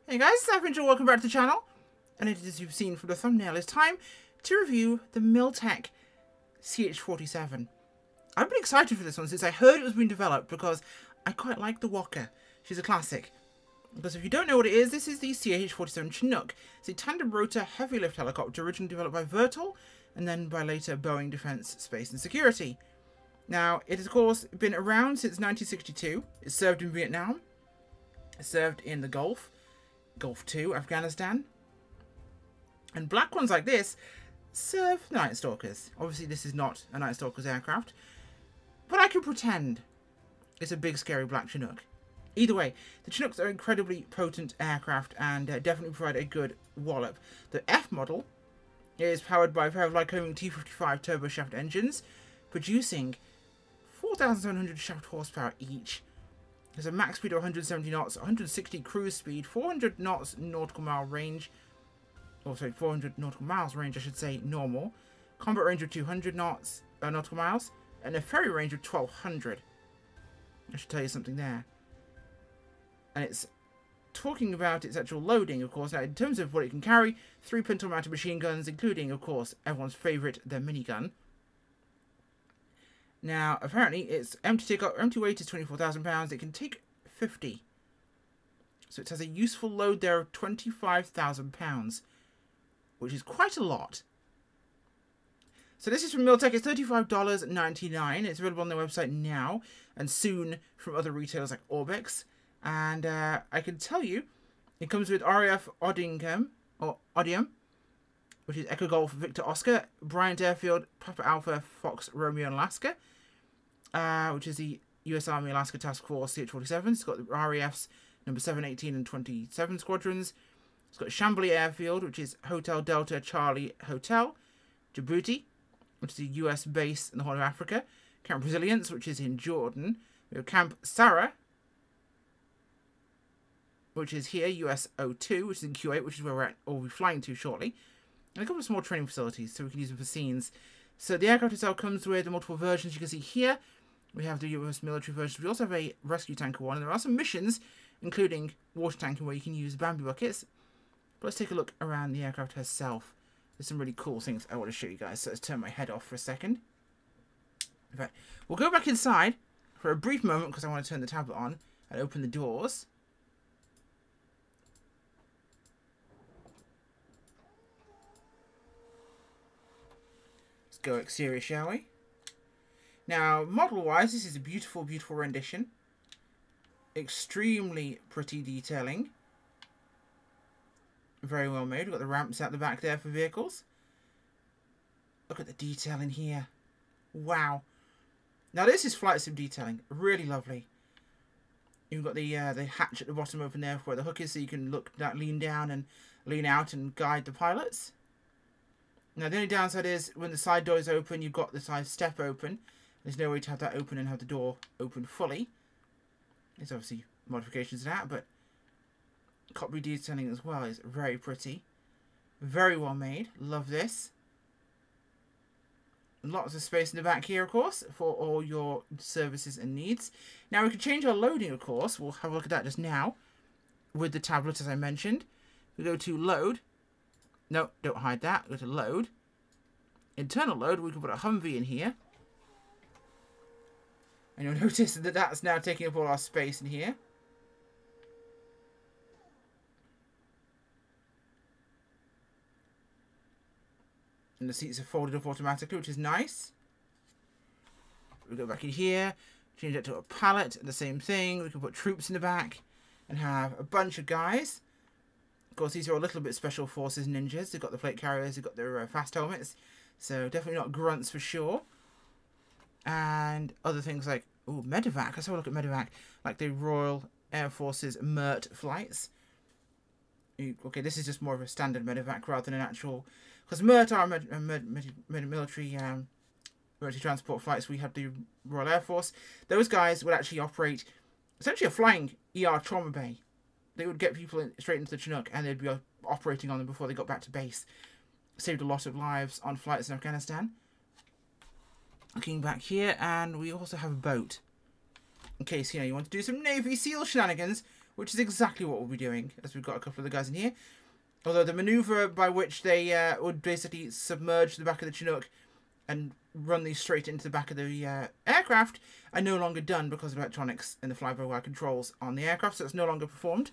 Hey guys, it's Average, welcome back to the channel. And as you've seen from the thumbnail, it's time to review the Miltech CH47. I've been excited for this one since I heard it was being developed because I quite like the Walker. She's a classic. Because if you don't know what it is, this is the CH47 Chinook. It's a tandem rotor heavy lift helicopter originally developed by Vertol and then by later Boeing Defense, Space and Security. Now, it has of course been around since 1962. It served in Vietnam. It served in the Gulf II, Afghanistan. And black ones like this serve Night Stalkers. Obviously this is not a Night Stalker's aircraft, but I can pretend it's a big scary black Chinook. Either way, the Chinooks are incredibly potent aircraft and definitely provide a good wallop. The F model is powered by a pair of Lycoming T55 turboshaft engines, producing 4,700 shaft horsepower each. There's a max speed of 170 knots, 160 cruise speed, 400 knots nautical mile range, or sorry, 400 nautical miles range, I should say, normal. Combat range of 200 knots, nautical miles, and a ferry range of 1,200. I should tell you something there. And it's talking about its actual loading, of course. Now, in terms of what it can carry, 3 pintle-mounted machine guns, including, of course, everyone's favourite, the minigun. Now, apparently, its empty weight is 24,000 pounds. It can take 50. So it has a useful load there of 25,000 pounds, which is quite a lot. So this is from Miltech. It's $35.99. It's available on their website now, and soon from other retailers like Orbix. And I can tell you, it comes with RAF Odium, which is Echo Golf Victor Oscar, Bryant Airfield, Papa Alpha Fox Romeo and Alaska, which is the US Army Alaska Task Force CH47. It's got the RAF's number 7, 18 and 27 squadrons. It's got Chambly Airfield, which is Hotel Delta Charlie Hotel, Djibouti, which is a US base in the Horn of Africa, Camp Resilience, which is in Jordan. We have Camp Sarah, which is here, US 02, which is in Kuwait, which is where we'll be flying to shortly. And a couple of small training facilities, so we can use them for scenes. So the aircraft itself comes with the multiple versions you can see here. We have the US military version. We also have a rescue tanker one, and there are some missions, including water tanking, where you can use Bambi buckets. But let's take a look around the aircraft herself. There's some really cool things I want to show you guys. So let's turn my head off for a second. In fact, we'll go back inside for a brief moment because I want to turn the tablet on and open the doors. Let's go exterior, shall we? Now, model-wise, this is a beautiful, beautiful rendition. Extremely pretty detailing. Very well made. We've got the ramps out the back there for vehicles. Look at the detail in here. Wow. Now this is flight sim detailing. Really lovely. You've got the hatch at the bottom open there where the hook is, so you can lean down and lean out and guide the pilots. Now the only downside is when the side door is open, you've got the side step open. There's no way to have that open and have the door open fully. There's obviously modifications to that, but cockpit detailing as well is very pretty. Very well made. Love this. Lots of space in the back here, of course, for all your services and needs. Now we can change our loading, of course. We'll have a look at that just now with the tablet, as I mentioned. We go to load. No, don't hide that. Go to load. Internal load. We can put a Humvee in here. And you'll notice that that's now taking up all our space in here. And the seats are folded up automatically, which is nice. We go back in here, change it to a pallet, the same thing. We can put troops in the back and have a bunch of guys. Of course, these are a little bit special forces ninjas. They've got the plate carriers, they've got their fast helmets. So definitely not grunts for sure. And other things like, oh, medevac. Let's have a look at medevac. Like the Royal Air Force's MERT flights. Okay, this is just more of a standard medevac rather than an actual... Because MERT are military transport flights. We have the Royal Air Force. Those guys would actually operate essentially a flying ER trauma bay. They would get people straight into the Chinook and they'd be operating on them before they got back to base. Saved a lot of lives on flights in Afghanistan. Looking back here, and we also have a boat. In case, you know, you want to do some Navy SEAL shenanigans which is exactly what we'll be doing, as we've got a couple of the guys in here. Although the maneuver by which they would basically submerge the back of the Chinook and run these straight into the back of the aircraft are no longer done because of electronics and the fly-by-wire controls on the aircraft, so it's no longer performed.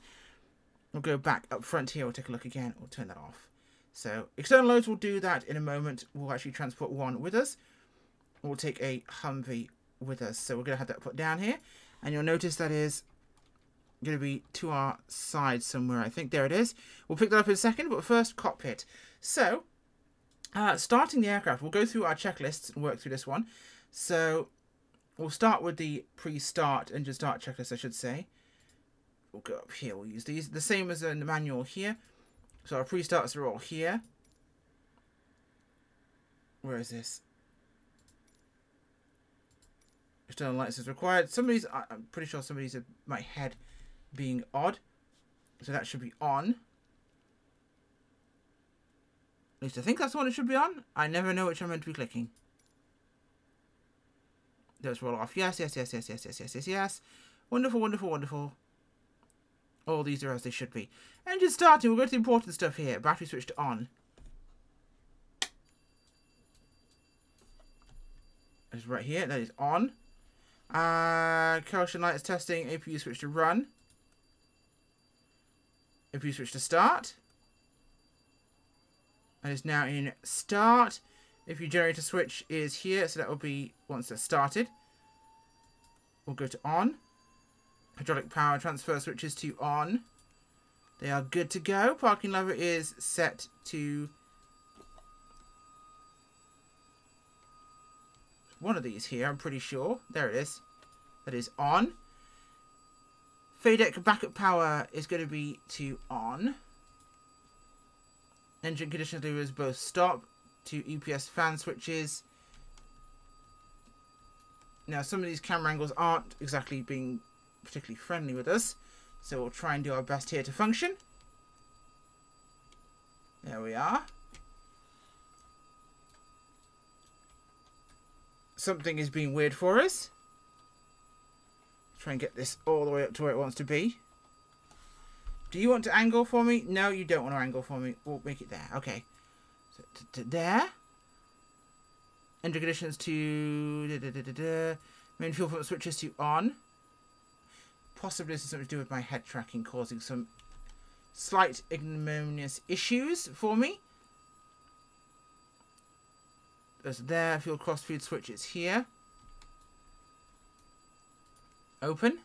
We'll go back up front here, we'll take a look again, we'll turn that off. So, external loads will do that in a moment. We'll actually transport one with us. We'll take a Humvee with us. So we're going to have that put down here. And you'll notice that is going to be to our side somewhere. I think there it is. We'll pick that up in a second, but first, cockpit. So, starting the aircraft, we'll go through our checklists and work through this one. So, we'll start with the pre-start engine start checklist, I should say. We'll go up here. We'll use these. The same as in the manual here. So our pre-starts are all here. Where is this? External lights is required. Somebody's, I'm pretty sure somebody's my head being odd. So that should be on. At least I think that's the one it should be on. I never know which I'm meant to be clicking. Let's roll off. Yes, yes, yes, yes, yes, yes, yes, yes, yes. Wonderful, wonderful, wonderful. All these are as they should be. Engine starting. We'll go to the important stuff here. Battery switch to on. That's right here. That is on. Kerosene lights testing. APU switch to run. APU switch to start. And it's now in start. APU generator switch is here. So that will be once that's started. We'll go to on. Hydraulic power transfer switches to on. They are good to go. Parking lever is set to one of these here, I'm pretty sure. There it is. That is on. FADEC backup power is going to be to on. Engine condition levers both stop to EPS fan switches. Now some of these camera angles aren't exactly being particularly friendly with us, so we'll try and do our best here to function. There we are. Something is being weird for us. Try and get this all the way up to where it wants to be. Do you want to angle for me? No, you don't want to angle for me. We'll make it there. Okay. So to there. Engine conditions to main fuel pump switches to on. Possibly this is something to do with my head tracking causing some slight ignominious issues for me. There's there. Fuel cross feed switch is here. Open.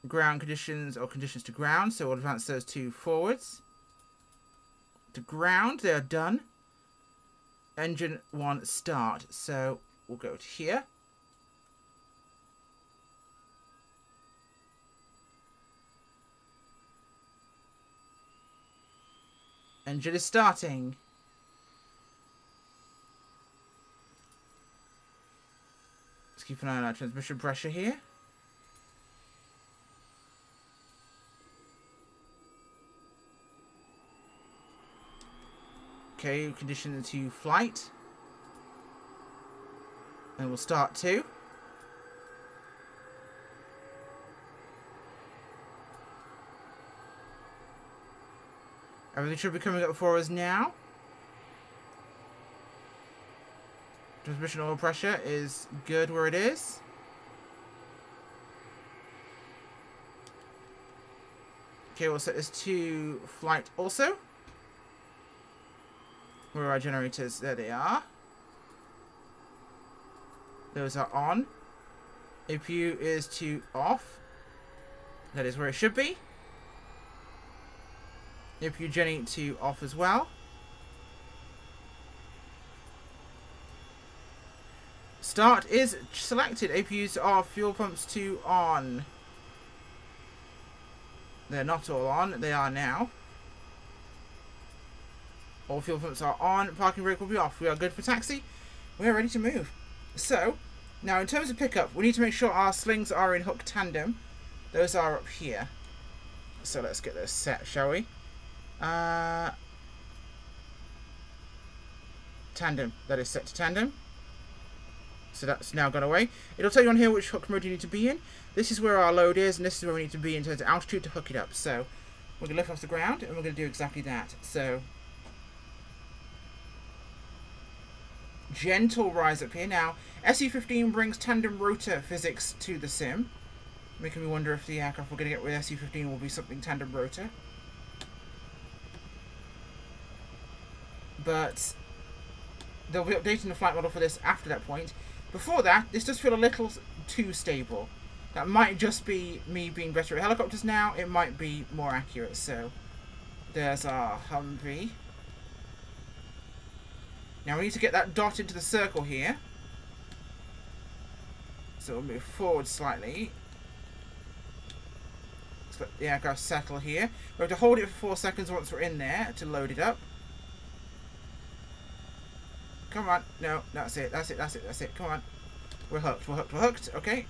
Ground conditions or conditions to ground. So we'll advance those two forwards. To ground. They are done. Engine 1 start. So we'll go to here. Engine is starting. Let's keep an eye on our transmission pressure here. Okay, condition to flight. And we'll start 2. Everything should be coming up for us now. Transmission oil pressure is good where it is. Okay, we'll set this to flight also. Where are our generators? There they are. Those are on. APU is to off. That is where it should be. APU Jenny to off as well. Start is selected. APUs off. Fuel pumps to on. They're not all on. They are now. All fuel pumps are on. Parking brake will be off. We are good for taxi. We are ready to move. So, now in terms of pickup, we need to make sure our slings are in hook tandem. Those are up here. So let's get those set, shall we? Tandem. That is set to tandem. So that's now gone away. It'll tell you on here which hook mode you need to be in. this is where our load is, and this is where we need to be in terms of altitude to hook it up. So we're going to lift off the ground, and we're going to do exactly that. So gentle rise up here. Now, SE15 brings tandem rotor physics to the sim, making me wonder if the aircraft we're going to get with SE15 will be something tandem rotor. But they'll be updating the flight model for this after that point. Before that, this does feel a little too stable. That might just be me being better at helicopters now. It might be more accurate. So there's our Humvee. Now we need to get that dot into the circle here. So we'll move forward slightly. Let's let the aircraft settle here. We have to hold it for 4 seconds once we're in there to load it up. Come on. No, that's it. That's it. That's it. That's it. Come on. We're hooked. We're hooked. We're hooked. Okay.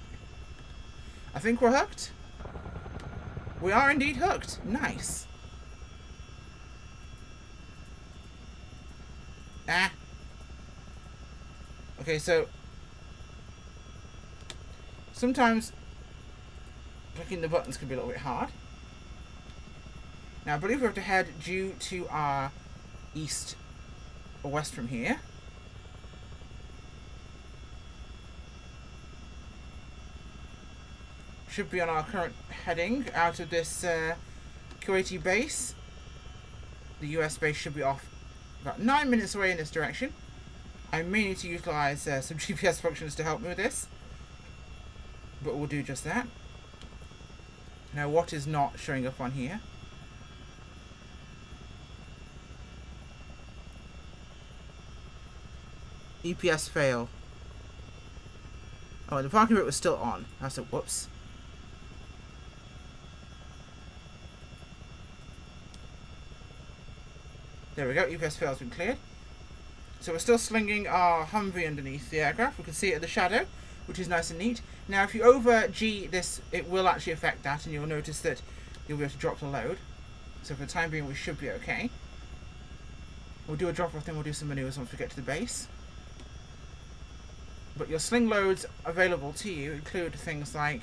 I think we're hooked. We are indeed hooked. Nice. Ah. Okay, so sometimes clicking the buttons can be a little bit hard. Now, I believe we have to head due to our east or west from here. Should be on our current heading out of this Kuwaiti base. The US base should be off about 9 minutes away in this direction. I may need to utilise some GPS functions to help me with this, but we'll do just that. Now, what is not showing up on here? EPS fail. Oh, the parking brake was still on. That's a whoops. There we go, EPS fail has been cleared. So we're still slinging our Humvee underneath the aircraft. We can see it in the shadow, which is nice and neat. Now if you over G this, it will actually affect that, and you'll notice that you'll be able to drop the load. So for the time being we should be okay. We'll do a drop off, then we'll do some maneuvers once we get to the base. But your sling loads available to you include things like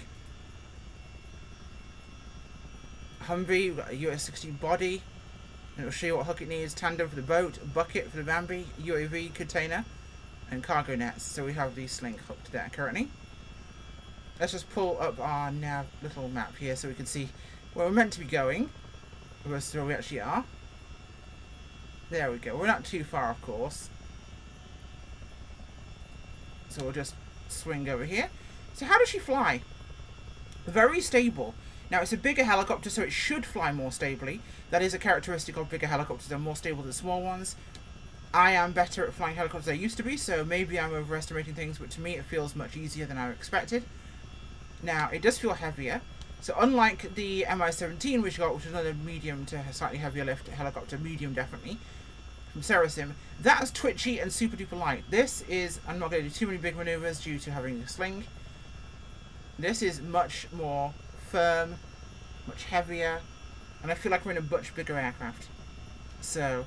Humvee, we've got a US-60 body, and it'll show you what hook it needs, tandem for the boat, a bucket for the Bambi, UAV container, and cargo nets. So we have these slings hooked there currently. Let's just pull up our nav little map here so we can see where we're meant to be going versus where we actually are. There we go. We're not too far, of course. So we'll just swing over here. So how does she fly? Very stable. Now it's a bigger helicopter, so it should fly more stably. That is a characteristic of bigger helicopters. They're more stable than small ones. I am better at flying helicopters than I used to be, so maybe I'm overestimating things, but to me it feels much easier than I expected. Now, it does feel heavier. So unlike the Mi-17, which is another medium to slightly heavier lift helicopter, medium definitely, from Cerasim, that's twitchy and super duper light. This is, I'm not going to do too many big maneuvers due to having a sling. This is much more firm, much heavier, and I feel like we're in a much bigger aircraft. So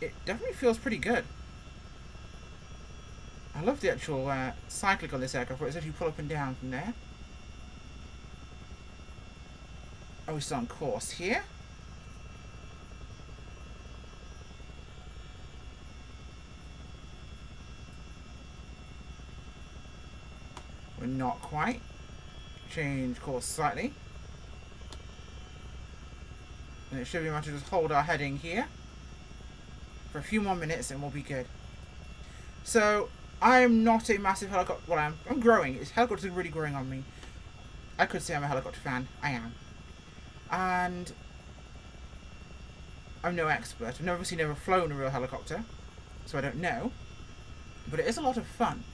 it definitely feels pretty good. I love the actual cyclic on this aircraft, where it's as you pull up and down from there. Are we still on course here? We're not quite. Change course slightly. And it should be a matter of just hold our heading here for a few more minutes and we'll be good. So, I'm not a massive helicopter... Well, I'm growing. Helicopters are really growing on me. I could say I'm a helicopter fan. I am. And I'm no expert. I've never flown a real helicopter, so I don't know. But it is a lot of fun.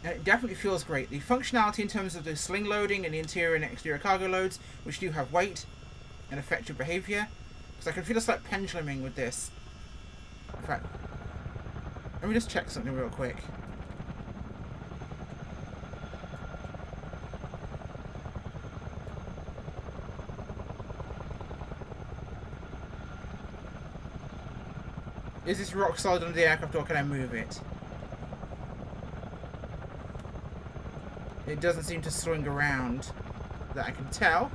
And it definitely feels great. The functionality in terms of the sling loading and the interior and exterior cargo loads, which do have weight and affect your behaviour. Because I can feel a slight penduluming with this. In fact, let me just check something real quick. Is this rock solid under the aircraft or can I move it? It doesn't seem to swing around, that I can tell.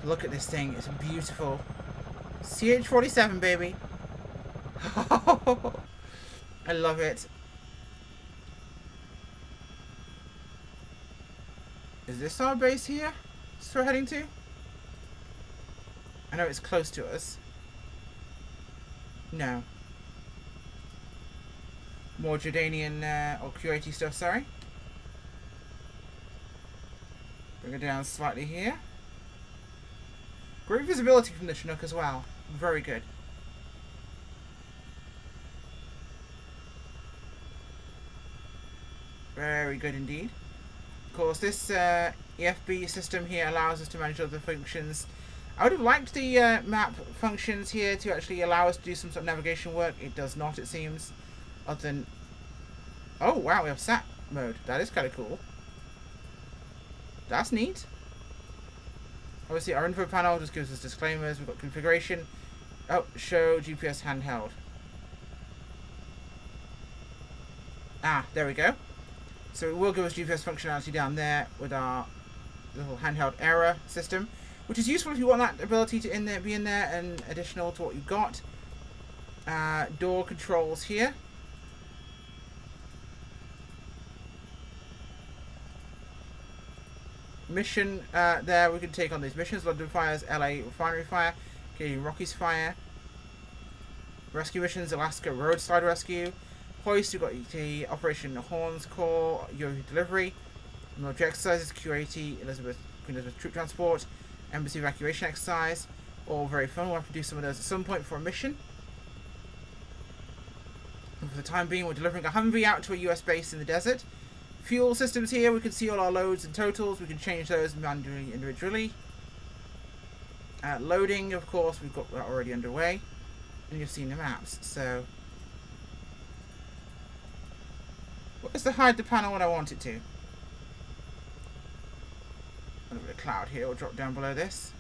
Look at this thing. It's beautiful. CH47, baby. I love it. Is this our base here? Is this where we're heading to? I know it's close to us. No. More Jordanian or Kuwaiti stuff, sorry. Bring it down slightly here. Great visibility from the Chinook as well. Very good. Very good indeed. Of course, this EFB system here allows us to manage other functions. I would have liked the map functions here to actually allow us to do some sort of navigation work. It does not, it seems. Other than... Oh, wow, we have SAT mode. That is kind of cool. That's neat. Obviously, our info panel just gives us disclaimers. We've got configuration. Oh, show GPS handheld. Ah, there we go. So it will give us GPS functionality down there with our little handheld error system, which is useful if you want that ability to be in there and additional to what you've got. Door controls here. Mission there, we can take on these missions. London Fire's LA Refinery Fire, Canadian Rockies Fire. Rescue missions, Alaska Roadside Rescue. Hoist, we've got the Operation Horns Core, Yoho Delivery. Military exercises, Q80, Queen Elizabeth Troop Transport, Embassy Evacuation Exercise. All very fun. We'll have to do some of those at some point for a mission. And for the time being, we're delivering a Humvee out to a US base in the desert. Fuel systems here, we can see all our loads and totals. We can change those manually, individually. Loading, of course, we've got that already underway. And you've seen the maps, so... What is to hide the panel when I want it to? A little bit of cloud here, will drop down below this.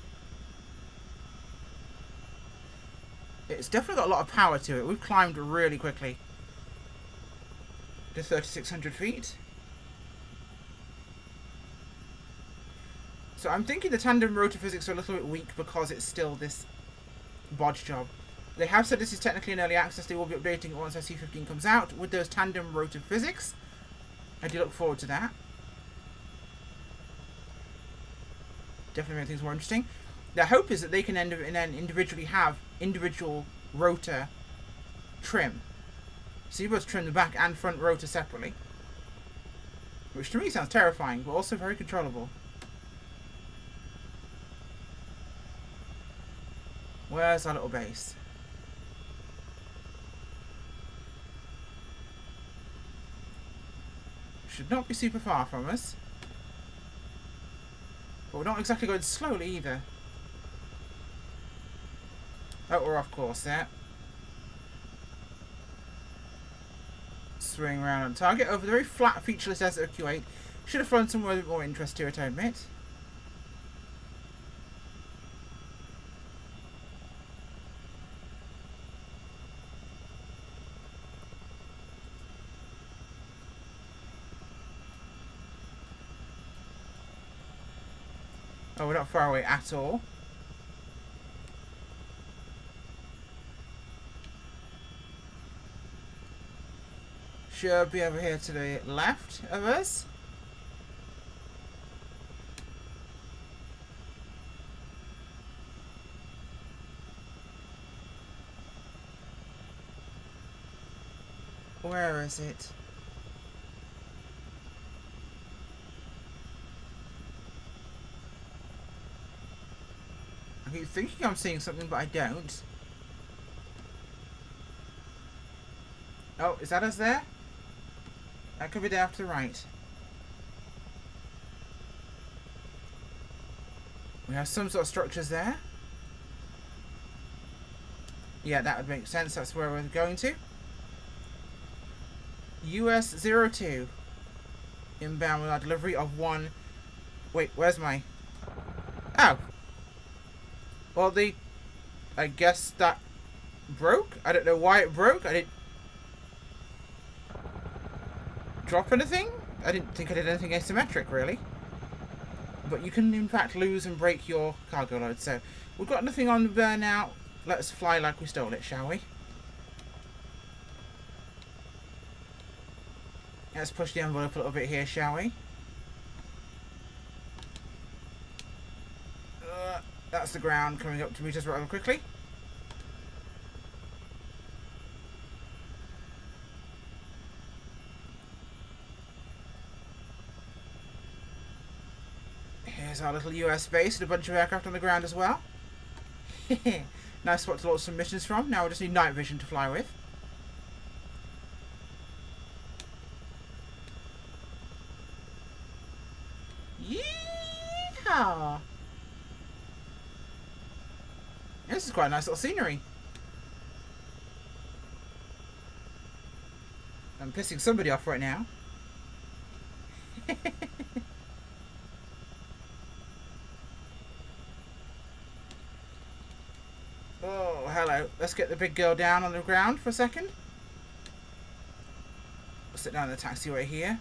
It's definitely got a lot of power to it. We've climbed really quickly to 3,600 feet. So I'm thinking the tandem rotor physics are a little bit weak because it's still this bodge job. They have said this is technically in early access. They will be updating it once SC15 comes out with those tandem rotor physics. I do look forward to that. Definitely make things more interesting. Their hope is that they can then individually have individual rotor trim. So you're able to trim the back and front rotor separately. Which to me sounds terrifying, but also very controllable. Where's our little base? Should not be super far from us. But we're not exactly going slowly either. Oh, we're off course there. Swing around on target over the very flat, featureless desert of Kuwait. Should have flown somewhere with more interest to it, I admit. Oh, we're not far away at all. Should be over here to the left of us. Where is it? I keep thinking I'm seeing something, but I don't. Oh, is that us there? That could be there off to the right. We have some sort of structures there. Yeah, that would make sense. That's where we're going to. US 02. Inbound with our delivery of one. Wait, where's my... Oh. Well, I guess that broke. I don't know why it broke. I didn't... drop anything. I didn't think I did anything asymmetric, really. But you can, in fact, lose and break your cargo load. So, we've got nothing on the burnout. Let's fly like we stole it, shall we? Let's push the envelope a little bit here, shall we? That's the ground coming up to meet us rather quickly. Here's our little US base and a bunch of aircraft on the ground as well. Nice spot to launch some missions from. Now we just need night vision to fly with. Yeehaw! This is quite a nice little scenery. I'm pissing somebody off right now. Oh, hello. Let's get the big girl down on the ground for a second. We'll sit down in the taxiway here.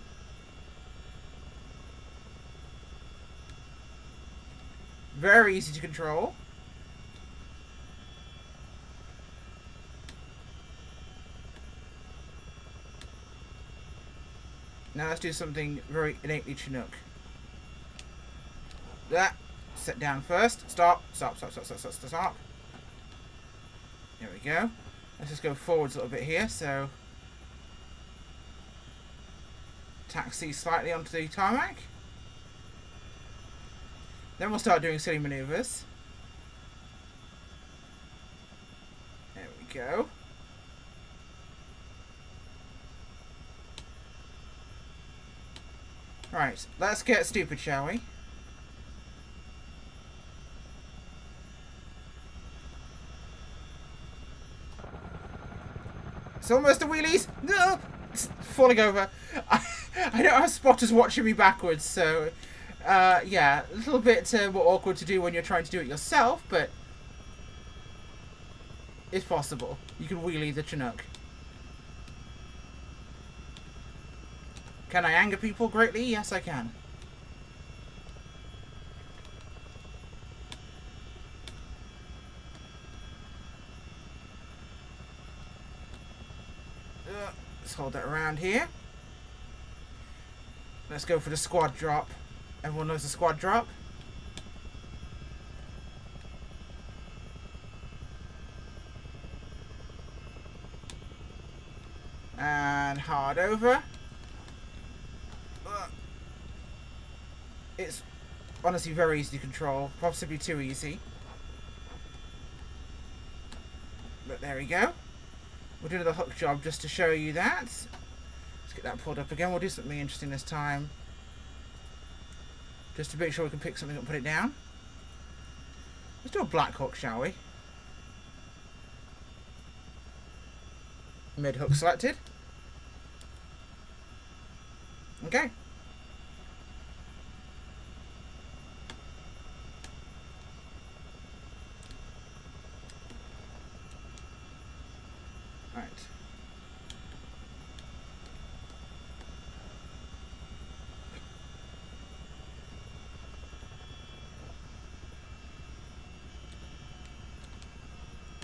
Very easy to control. Now let's do something very innately Chinook. That. Sit down first. Stop. Stop, stop, stop, stop, stop, stop. There we go. Let's just go forwards a little bit here. So, taxi slightly onto the tarmac. Then we'll start doing silly maneuvers. There we go. Right, let's get stupid, shall we? It's almost the wheelies. No, it's falling over. I don't have spotters watching me backwards, so yeah, a little bit more awkward to do when you're trying to do it yourself, but it's possible. You can wheelie the Chinook. Can I anger people greatly? Yes, I can. Let's hold that around here. Let's go for the squad drop. Everyone knows the squad drop. And hard over. It's honestly very easy to control. Possibly too easy. But there we go. We'll do another hook job just to show you that. Let's get that pulled up again. We'll do something interesting this time. Just to make sure we can pick something up and put it down. Let's do a black hook, shall we? Mid hook selected. Okay. Right.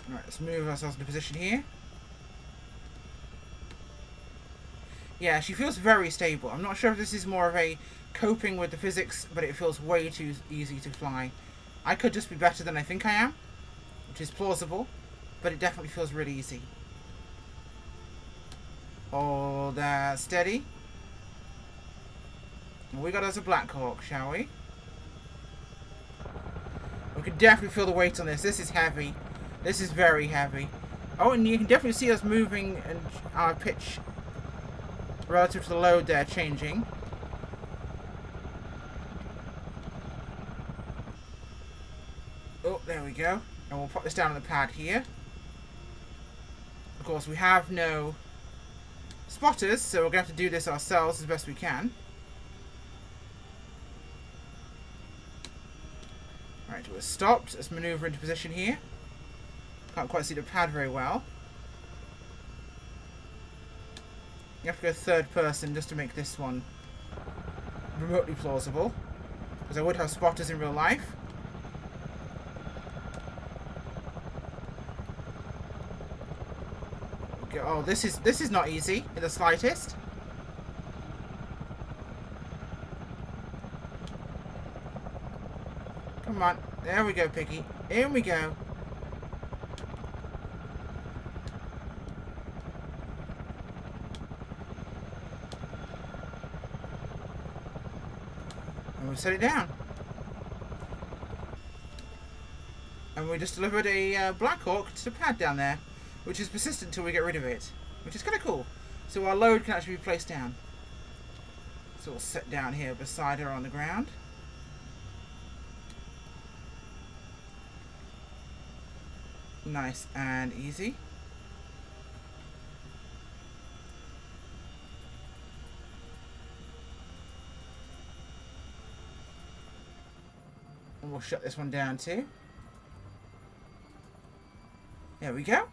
Right, let's move ourselves into position here. Yeah, she feels very stable. I'm not sure if this is more of a coping with the physics, but it feels way too easy to fly. I could just be better than I think I am, which is plausible, but it definitely feels really easy. Hold that steady. We got us a Black Hawk, shall we? We can definitely feel the weight on this. This is heavy. This is very heavy. Oh, and you can definitely see us moving and our pitch relative to the load there changing. Oh, there we go. And we'll put this down on the pad here. Of course, we have no spotters, so we're going to have to do this ourselves as best we can. Right, we're stopped. Let's maneuver into position here. Can't quite see the pad very well. You have to go third person just to make this one remotely plausible. Because I would have spotters in real life. Okay, oh, this is not easy in the slightest. Come on. There we go, Piggy. In we go. And we set it down. And we just delivered a Black Hawk to the pad down there, which is persistent until we get rid of it, which is kind of cool. So our load can actually be placed down. So we'll sit down here beside her on the ground. Nice and easy. And we'll shut this one down too. There we go.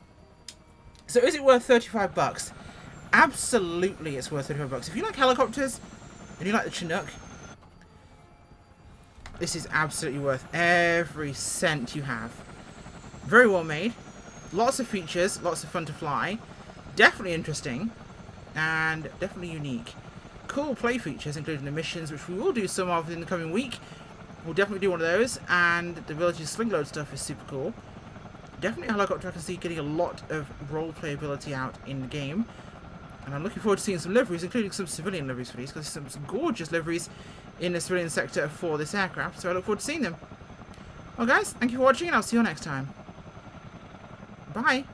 So is it worth 35 bucks? Absolutely it's worth 35 bucks. If you like helicopters and you like the Chinook, this is absolutely worth every cent you have. Very well made. Lots of features, lots of fun to fly. Definitely interesting. And definitely unique. Cool play features, including the missions, which we will do some of in the coming week. We'll definitely do one of those. And the ability to sling load stuff is super cool. Definitely a helicopter I can see getting a lot of role playability out in the game. And I'm looking forward to seeing some liveries, including some civilian liveries for these, because there's some gorgeous liveries in the civilian sector for this aircraft. So I look forward to seeing them. Well guys, thank you for watching and I'll see you next time. Bye.